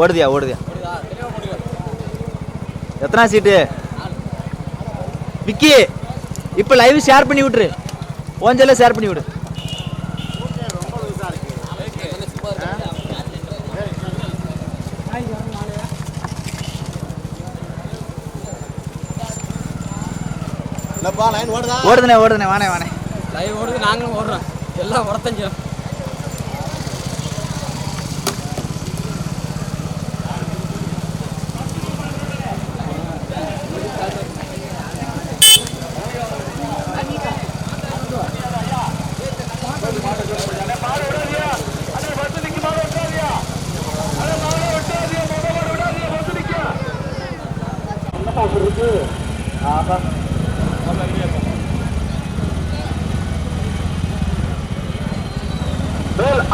ஓடுதியா ஓடுதியா எத்தனை சீட்டு விக்கி இப்போ live share பண்ணி விட்டுரு ஓஞ்சல ஷேர் பண்ணி விடு ஓடுதுனே ஓடுதுனே வானே வானே லைவ் ஓடுது நாங்களும் ஓடுறோம் எல்லாம் உடத்தஞ்சோம்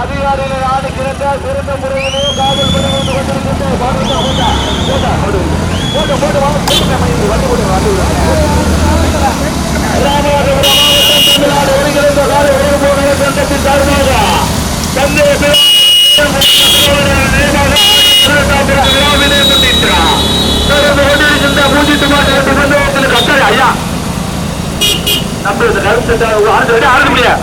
அதிகாரிகளை ஆடுகின்ற சிறந்த முறையிலே காவல் பணி வந்து கொண்டிருக்கின்ற ஐயா நம்ம கருத்து ஆட முடியாது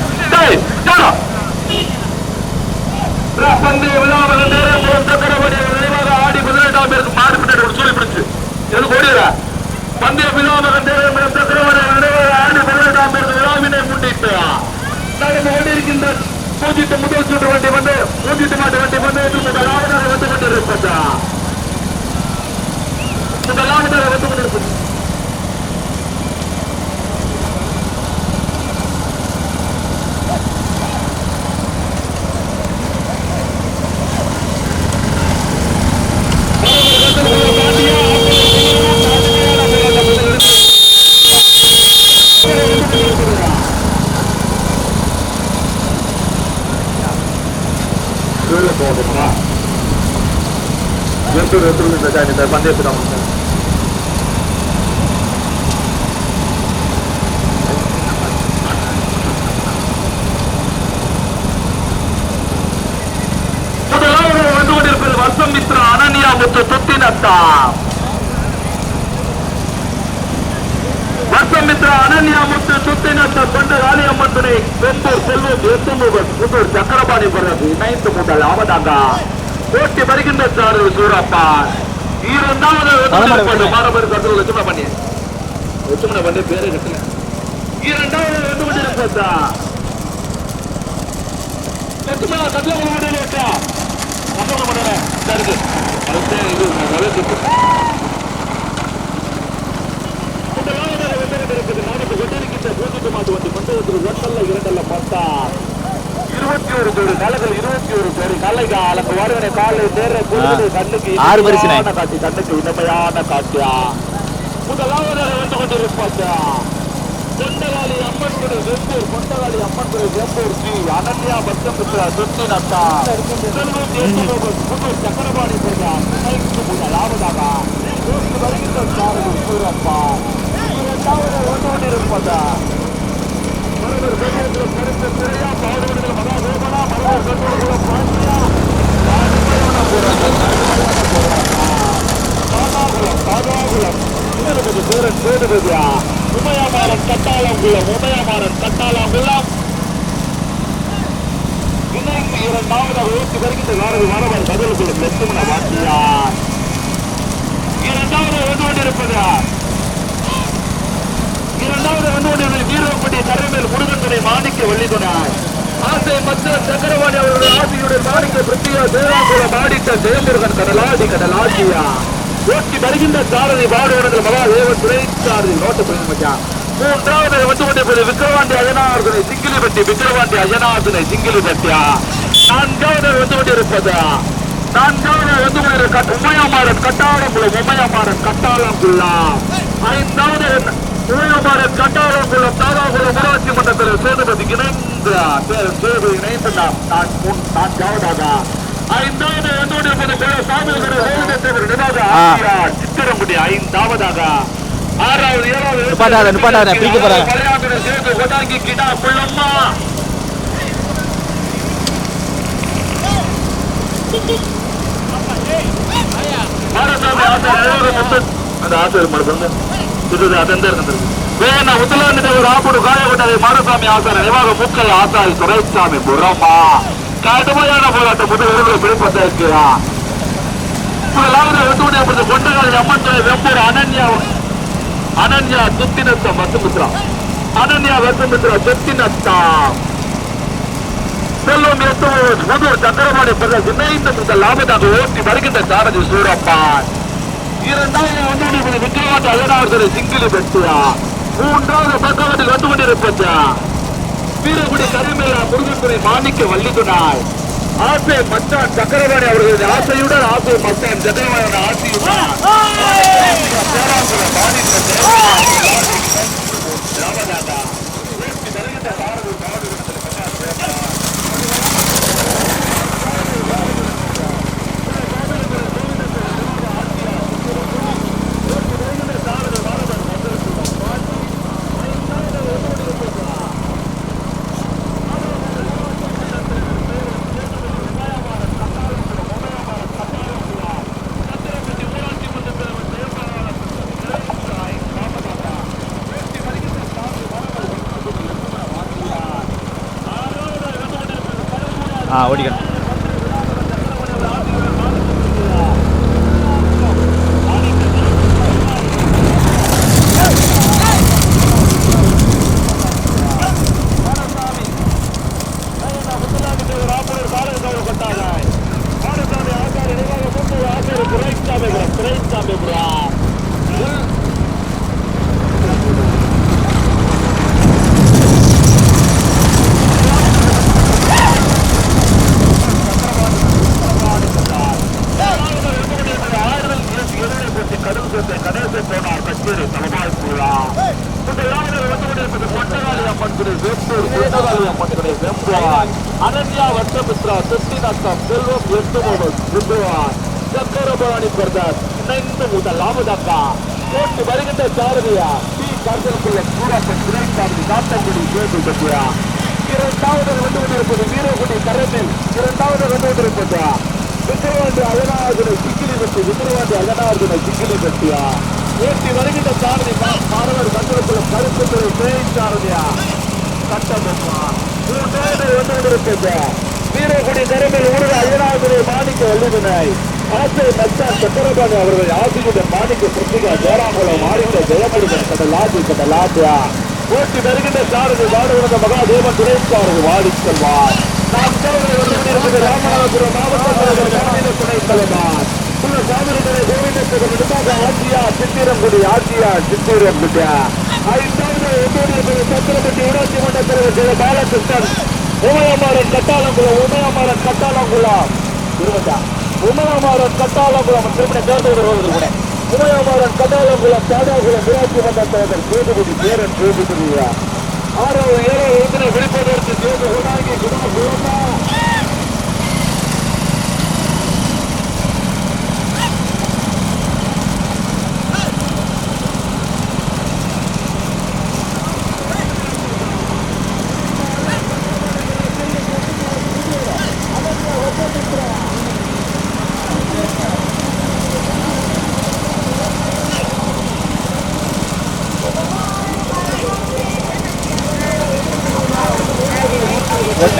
பந்தய விழாவில் நேரம் சக்கரவடியை விரைவாக ஆடி 18ஆம் பேருக்கு மாடு பின்னாடி ஒரு சூழி பிடிச்சு எதுக்கு ஓடிடுற பந்தய விழாவில் நேரம் சக்கரவடியை விரைவாக ஆடி 18ஆம் பேருக்கு விழாவினை முன்னிட்டு நடந்து ஓடியிருக்கின்ற பூஜித்த முதல் சுற்று வண்டி வந்து பூஜித்த மாட்டு வண்டி வந்து முதலாவதாக வந்து கொண்டிருப்பதா முதலாவதாக வந்து கொண்டிருப்பது பந்தயத்தில் முதலாவது வந்து கொண்டிருப்பது வசமித்ரா அனன்யா முத்து தொத்தினத்தா வசமித்ரா அனன்யா முத்து தொத்தினத்தா கொண்ட காளியம்மன் துணை வெம்பூர் செல்வம் எத்துமுகன் புதூர் சக்கரபாணி பிறகு இணைந்து முதல் அவதாக போட்டி வருகின்ற சாரு சூரப்பா இரண்டாவது மாணவர் கட்டுரை லட்சுமண பண்ணி லட்சுமண பண்ணி பேரு கட்டல இரண்டாவது வந்து கொண்டிருப்பா லட்சுமண கட்டளை முடியலா கட்டளை பண்ணல இருக்கு கொண்டிருக்கின்ற பூஜிட்டு மாட்டு வண்டி மண்டலத்தில் ஒன்றல்ல இரண்டல்ல 21 பேரு கலைகள் 21 பேரு கலைகாலக்கு வருவனை காலை நேர கண்ணுக்கு காட்சி கண்ணுக்கு இனிமையான காட்சியா முதலாவது வந்து கொண்டிருப்பா கொண்டகாளி அம்மன் குரு வெம்பூர் கொண்டகாளி அம்மன் குரு வெம்பூர் ஸ்ரீ அனன்யா பச்சமித்ரா தொத்தினத்தா புதூர் சக்கரபாணி முதலாவதாக வருகின்ற சாரதி சூரப்பா இரண்டாவது வந்து கொண்டிருப்பதா உமையாமாறன் கட்டாளங்குளம் உமையாமாறன் கட்டாளங்குளம் இணைந்து இரண்டாவதாக ஓட்டி வருகின்ற மாணவர் பதிலுக்குள்ள லட்சுமண வாத்தியார் இரண்டாவது வந்து கொண்டிருப்பதா இரண்டாவது வந்து வீரப்பட்டி தரைமேல் முருகன் மாணிக்க வள்ளிதுனார் ஆசை மற்ற சக்கரவாணி அவருடைய ஆசையுடைய மாணிக்க பிரித்தியா தேவாங்குளம் ஆடித்த ஜெயமுருகன் கடலாட்சியா ஓட்டி வருகின்ற சாரதி பாடுவனங்கள் மகாதேவன் துறைச்சாரதி நோட்டு மச்சா மூன்றாவது வந்து கொண்டிருப்பது விக்கிரவாண்டி அஜனார்தனை சிங்கிலிப்பட்டி விக்கிரவாண்டி அஜனார்தனை சிங்கிலிப்பட்டியா நான்காவது வந்து கொண்டிருப்பதா நான்காவது வந்து கொண்டிருக்க உமையாமாறன் கட்டாளங்குளம் உமையாமாறன் கட்டாளங்குள்ளா ஐந்தாவது உமையாமாறன் கட்டாளங்குளம் தாராகுளம் ஊராட்சி மன்றத்தில் சேதுபதி இணைந்து நான்காவதாக ஐந்தாவது வந்து கொண்டிருப்பது சாமி சித்திரங்குடி ஐந்தாவதாக ஆறாவது ஏழாவது கொண்டாங்கி கிடா புள்ளம்மா மாரசாமி ஆசார் அந்த ஆசிரியர் மனசு அதெந்த வேணா உத்தலாண்டு ஒரு ஆப்புடு காயப்பட்டதை மாரசாமி ஆசார நினைவாக மூக்கை ஆசாரி துரைசாமி புறமா கடுமையான போராட்டம் முதல் பிடிப்பதற்கு கொண்டகால அம்மன் துறை வெம்பூர் அனன்யா துத்தினத்தம் வசமித்ரா அனன்யா வசமித்ரா துத்தினத்தா செல்வம் முதல் சக்கரபாணி பிறகு இணைந்த லாபத்தாக ஓட்டி வருகின்ற சாரதி சூரப்பான் இரண்டாவது விக்கிரவாண்டி அழகாவது சிங்கிலி பெற்றியா மூன்றாவது பக்கவாட்டில் வந்து கொண்டிருப்பதா வீரகுடி கரிமேலா முருகத்துறை மாணிக்க வள்ளிதுனாய் ஆசை மச்சான் சக்கரவாணி அவர்களது ஆசையுடன் ஆசை மச்சான் சக்கரவாணியோட ஆசையுடன் ஓடிக்கணும். அனன்யா வட்டமித்ரா சுத்தினத்தம் செல்வம் சக்கரபாணி பிரதர் இணைந்து முதல் லாபதாக்கா போட்டு வருகின்ற சாரதியா டி காஞ்சனக்குள்ள சூராப்பன் திரைசாரதி காத்தங்குடி கேட்டு பற்றியா இரண்டாவது வந்து கொண்டிருப்பது வீரகுடி கரணில் இரண்டாவது வந்து கொண்டிருப்பதா விக்கிரவாண்டி அழகார்குனை சிக்கிலி பெட்டி விக்கிரவாண்டி அழகார்குனை சிக்கிலி பெட்டியா ஓட்டி வருகின்ற சாரதி மாணவர் கண்டனக்குள்ள கருத்து துறை திரைசாரதியா கட்டபொம்மா மூன்றாவது வந்து கொண்டிருப்பது வீரகுடி கரணில் ஊரில் அழகார்குனை மாணிக்க வல்லுவினாய் ஆசை மச்சான் சக்கரபாணி அவர்கள் ஆசியுடன் மாணிக்க புத்திகா ஜோராங்குளம் மாணிக்க ஜெயமுருகன் கடலாட்டியா ஓட்டி வருகின்ற சாரதி வாடுவத மகாதேவன் துணைக்காரர்கள் வாடி செல்வார் நாம் ராமநாதபுரம் மாவட்ட துணை தலைவர் சாமிகளை கோவிந்தத்துக்கு ஆட்சியா சித்திரங்குடி ஆட்சியா சித்திரங்குடி ஐந்தாவது சத்திரப்பட்டி ஊராட்சி மன்ற தலைவர் பாலகிருஷ்ணன் உமையமாறன் கட்டாளங்குளம் இருபத்தா உமையமாறன் கட்டாளங்குளம் திருமண சேர்ந்து வருவது கூட உமையமாறன் கட்டாளங்குளம் தாதாகுளம் ஊராட்சி மன்ற தலைவர் சேதுபதி பேரன் சேதுபதியா 6வது 7வது விழிப்புணர்வு சேது உணாகி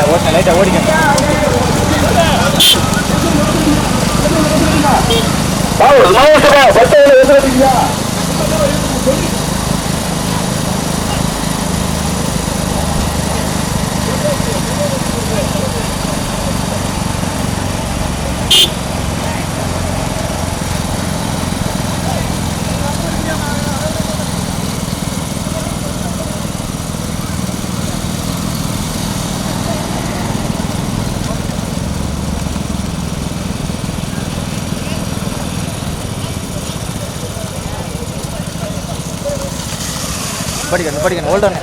ஓட்ட லைட்டா ஓடிக்கணும். படிக்கணும் ஹோல்ட் ஆன்.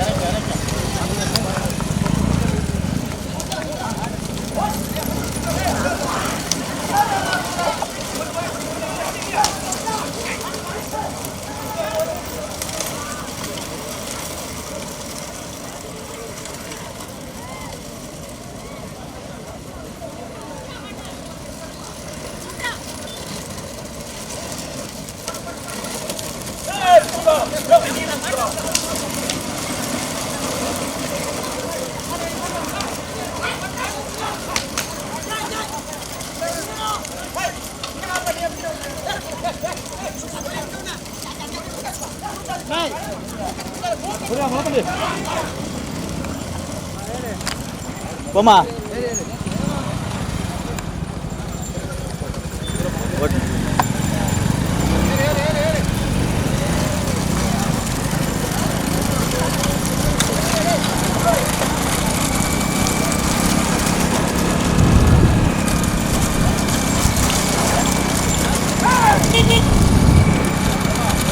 போமா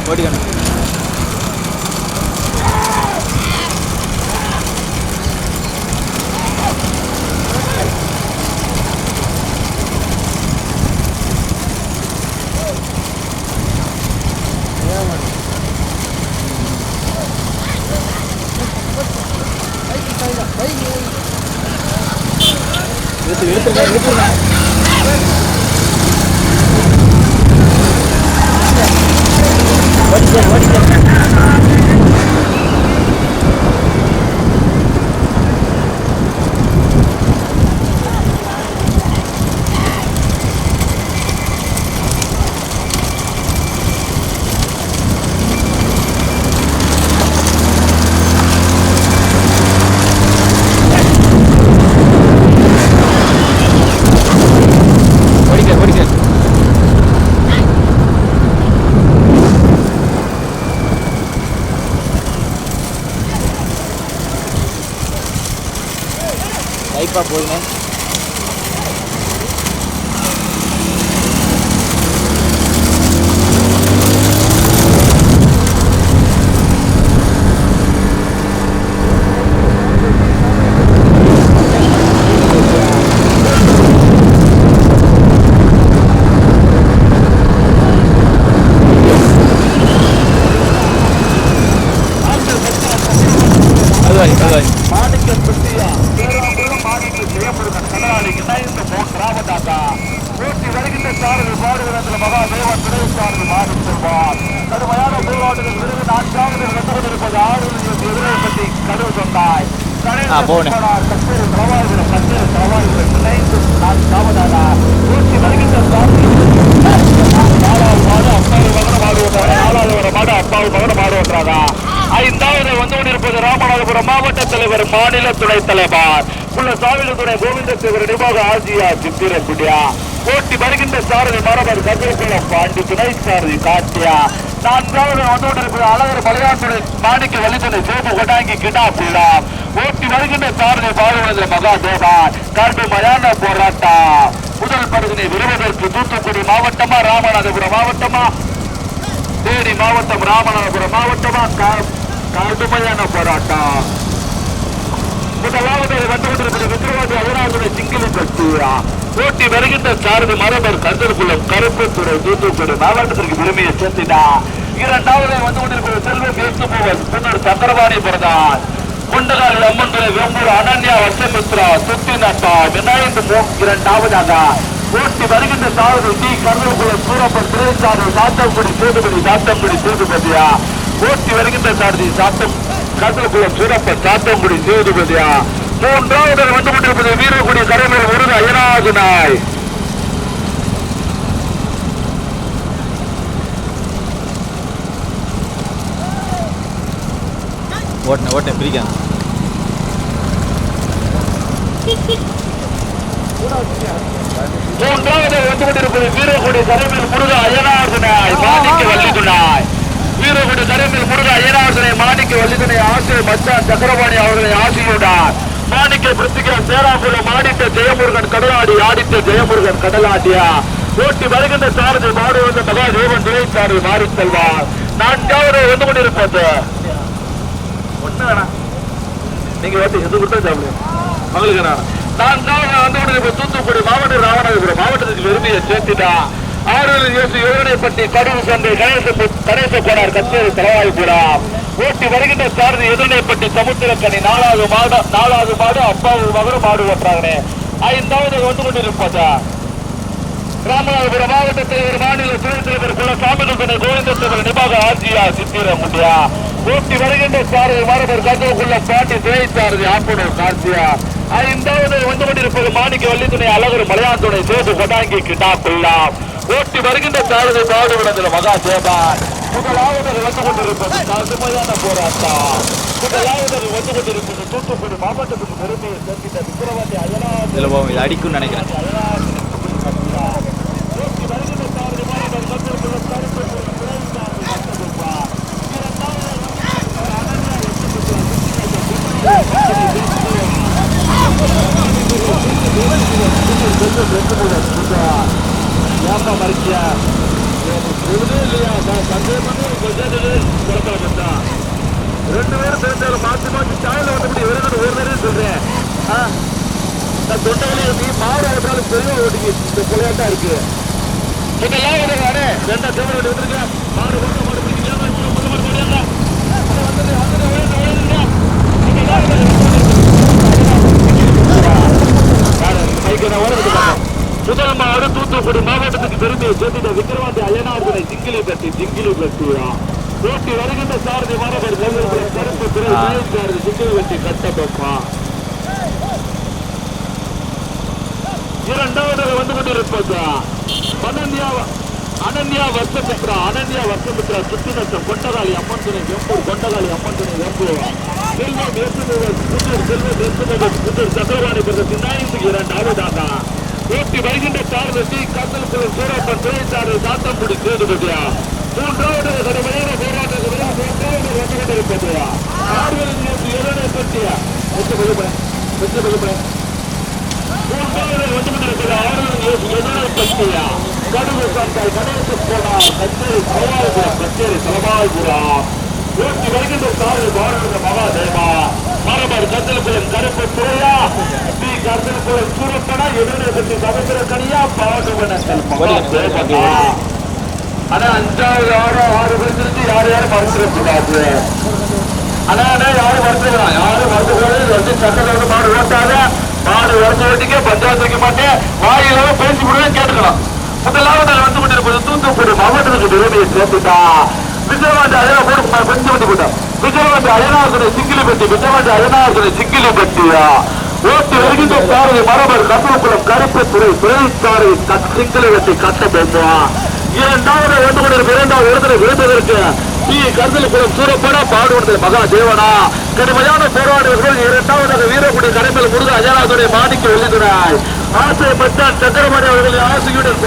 ஓடிக்கணும். எடுத்துருங்க லைஃபாக போதுங்க. போனேன் ஐந்தாவது வந்து கொண்டிருப்பது ராமநாதபுரம் மாவட்ட தலைவர் மாநில துணைத் தலைவர் சாவிலத்துறை கோவிந்தத்தேவர் நிர்வாக ஆசியா சித்திரக்குடியா போட்டி வருகின்ற சாரதி மரபர் கதிரகுளம் பாண்டி துணை சாரதி காட்டியா நான்காவது வந்து கொண்டிருப்பது அழகர் மலையாட்டுறை மாணிக்க வலித்துறை சோப்பு கொட்டாங்கி கிடா புள்ளா போட்டி வருகின்ற சாரதி பாடுவதில் மகாதேவன் கருப்பு மயான போராட்டம் முதல் பகுதியை விரும்புவதற்கு தூத்துக்குடி மாவட்டமா ராமநாதபுரம் மாவட்டமா தேனி மாவட்டம் ராமநாதபுரம் மாவட்டமா கடுமையான போராட்டம். முதலாவது வந்து கொண்டிருக்கிற விக்கிரவாண்டி அகராதுரை சிங்கிலி பட்டியா போட்டி வருகின்ற சாரதி மரபர் கந்தர்குளம் கருப்புத்துறை தூத்துக்குடி மாவட்டத்திற்கு பெருமையை சேர்த்தினா. இரண்டாவது வந்து கொண்டிருக்கிற செல்வம் பேசுபவர் முன்னர் சக்கரவாணி பிரதான் குண்டகாரி அம்மன்துறை வெம்பூர் அனன்யா வசமித்ரா சுத்தி நட்டா இணைந்து இரண்டாவதாக போட்டி வருகின்ற சாரதி டி கருவகுளம் சூரப்பன் திரைச்சாரதி சாத்தங்குடி சேதுபதியா போட்டி வருகின்ற சாரதி கருவகுளம் சூரப்பன் சாத்தங்குடி சேதுபதியா. மூன்றாவது வந்து கொண்டிருப்பது வீரகுடி கரைமேல் முருக அயனாது நாய் ஓட்டன பிரிக்க மூன்றாவது வந்து கொண்டிருப்பது வீரகுடி கரைமேல் முருக அயனாது நாய் மாணிக்க வள்ளிதுனாய் வீரகுடி கரைமேல் முருக அயனாது நாய் மாணிக்க வள்ளிதுனை ஆசிரியர் மச்சான் சக்கரபாணி அவர்களை ஆசியுடார் மாணிக்க பிரித்திகா சேராகுளம் ஆடித்த ஜெயமுருகன் கடலாடி ஆடித்த ஜெயமுருகன் கடலாடியா போட்டி வருகின்ற சாரதி மாடு வந்த மகாதேவன் துணை சாரதி மாறி செல்வார். நான்காவது வந்து கொண்டிருப்பது ஒண்ணு வேணாம் நீங்க வந்து எது கொடுத்தா சாப்பிடுங்க மகளுக்கு நான்காவது வந்து கொண்டிருப்பது தூத்துக்குடி மாவட்ட ராமநாதபுரம் மாவட்டத்துக்கு பெருமையை சேர்த்துட்டா. ஆறுதல் இயேசு யோகனைப்பட்டி கடுவு சந்தை கணேச கோனார் கச்சேரி தலைவாய்புரம் போட்டி வருகின்ற சாரதி எதிர்னைப்பட்டி சமுத்திரக்கணி நாலாவது மாடு அப்பாவு மகனும் மாடு ஓட்டுறாங்க. ஐந்தாவது வந்து கொண்டிருப்பதா ராமநாதபுரம் மாவட்ட தலைவர் மாநில துணைத் தலைவர் குலசாமிகள் கோவிந்தத்தேவர் நிர்வாக ஆட்சியா சித்திரமுடியா போட்டி வருகின்ற சாரதி மரபர் கந்தோகுள்ள பாண்டி துணை சாரதி ஆப்பனூர் கார்த்தியா. ஐந்தாவது வந்து கொண்டிருப்பது மாணிக்க வள்ளித்துணை அழகர் மலையாத்துணை சேது கொட்டாங்கி கிட்டா கொல்லாம் போட்டி வருகின்ற சாரதி பாடுவிடத்தில் மகாதேவன் முதலாவது வந்து கொண்டிருப்பது கடுமையான போராட்டம். முதலாவது வந்து கொண்டிருப்பது தூத்துக்குடி மாவட்டத்துக்கு பெருமையை சேர்க்கின்ற விக்கிரவாண்டி அயனார் அடிக்கும் நினைக்கிறேன். ஏப்பா மறுக்கியா இல்லையா சந்தேகமே குழப்பம். 2 பேரும் சேர்ந்தாலும் மாற்றி மாற்றி சாயல வந்து ஒரு நேரம் சொல்றேன். நான் தொண்டையிலே நீ மாடு ஓட்டாலும் பெரிய ஓட்டிக்கு இந்த புள்ளையாட்டா இருக்கு. ரெண்டா தேவை வந்துருக்கேன் மாடு ஓட்ட மாடு முதல் மாடு தூத்துக்குடி மாவட்டத்துக்கு பெருமையை சேர்த்திட்ட விக்கிரவாண்டி அயனார்களை சிங்கிலி கட்டியா ஓட்டி வருகின்ற சாரதி மாணவர் கருப்பு சாரதி சிங்கிலி வெட்டி கட்டப்பா. இரண்டாவது வந்து கொண்டிருப்பது அனன்யா வர்ஷமித்ரா சுத்தினத்தம் கொண்டகாளி அம்மன் துணை வெம்பூர் கொண்டகாளி அம்மன் துணை வெம்பூர் செல்வம் சக்கரவாணி பிரதத்தின் 2வது ஓட்டி வருகின்ற சாரதி கந்தல்குளம் சூரப்பன் துணைச்சாரதி சாத்தங்குடி சேதுபதியா. 3வது கடுமையான போராட்டத்தில் 3வது வந்து கொண்டிருப்பது ஆறுதல் பற்றியா கடுகு சாந்தாய் கணேச போனார் கச்சேரி சலமால்புரா ஓட்டி வருகின்ற சாரதி பாரத மகாதேவா மரபர் கந்தல்குளம் கருப்பு துறையா பி கந்தல்குளம் சூரப்பனா எதிரே பற்றி சமுத்திர கனியா பாடுவனங்கள் மகாதேவனா. ஆனா 5வது 6 பேருக்கு யாரும் மறுத்துக்கூடாது. ஆனா யாரும் மறுத்துக்கலாம் யாரும் மறுத்துக்கூடாது. வந்து சட்டத்தை மாடு ஓட்டாத மாடு வருஷ ஓட்டிக்க பஞ்சாயத்து வைக்க மாட்டேன் வாயிலாக பேசி முடியும் கேட்டுக்கலாம். முதலாவது வந்து கொண்டிருப்பது தூத்துக்குடி மாவட்டத்துக்கு பெருமையை சேர்த்துட்டா விஜயவாண்டி அயனா கொஞ்சம் வந்து போட்டா விஜயவாண்டி அயனார்களை சிக்கிலி பெட்டி விஜயவாண்டி அயனார்களை சிக்கிலி பெட்டியா ஓட்டி வருகின்ற சாரதி மரபர் கந்தல்குளம் கருப்பு துறைச்சாரதி சிங்கிலி வெட்டி கட்ட பேசுவா. 2வது வந்து கொண்டிருப்ப 2வது இடத்துல விழுந்ததற்கு பி கந்தல்குளம் சூரப்பனா பாடுவதில் மகாதேவனா கடுமையான போராடுவர்கள். 2வது வீரக்குடி கரைமேல் முருக அஜயநாதனுடைய மாணிக்க வெளியிட்டார். ஆசை மச்சான் சக்கரமணி அவர்களை ஆசையுடன்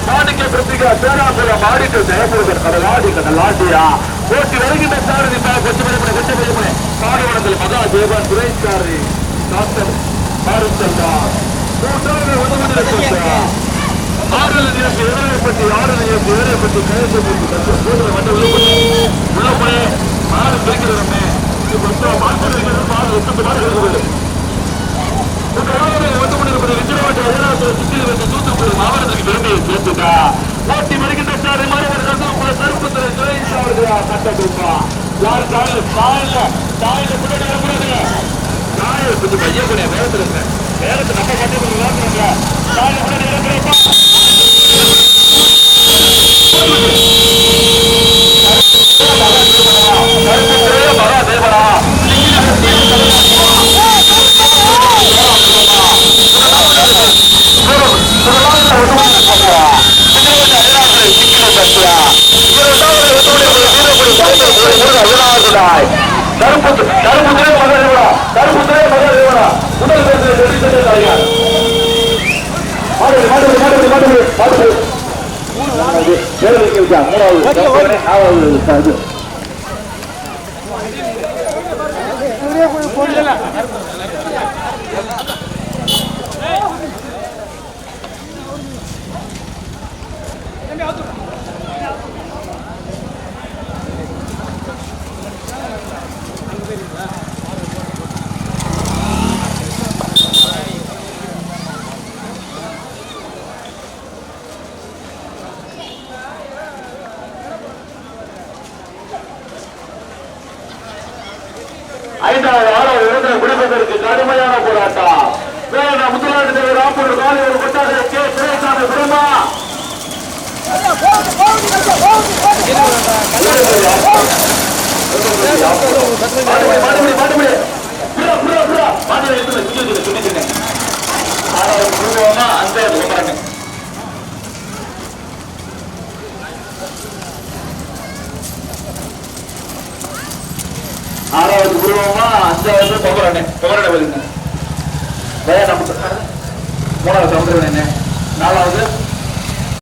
மாணிக்க பிரத்திகா பேராபுரம் மாடிக்க ஜெயமுருகன் கடலாடி கடலாட்டியா ஓட்டி வருகின்ற சாரதி பாடுவனத்தில் மகாதேவன் துறைச்சாரி டாக்டர் மாறுச்சந்தா. 3வது வந்து கொண்டிருக்கிறார் பற்றி உள்ள போய் மாடு பிரிக்கிறமே வந்து கொண்டிருப்பது விஜயவாண்டி அயனார்களை சிக்கிலி வெட்டி தூத்துக்குடி மாவட்டத்துக்கு பெருமையை சேர்த்துட்டா ஓட்டி வருகின்ற சாரி மாணவர் கருப்பு துறைச்சாரதியா கட்டா யார் தாயில முன்னாடி வரக்கூடாது. தாயை கொஞ்சம் ஐயக்கூடிய வேகத்தில் இருக்க வேகத்தை நம்ம கட்டி தாயில முன்னாடி இறக்குறப்பா மகாதேவனா ஐந்தாவது 6வது இடத்தில் பிடிப்பதற்கு கடுமையான போராட்டம். முதலாளி தலைவர் ராப்பூர் காலி ஒரு கொட்டாக கே சுரேசாமி பிரம்மா நாலாவது உருவமா, அஞ்சாவது பகரண்ணே வருங்க. மூணாவது சமுதிரவனே, நாலாவது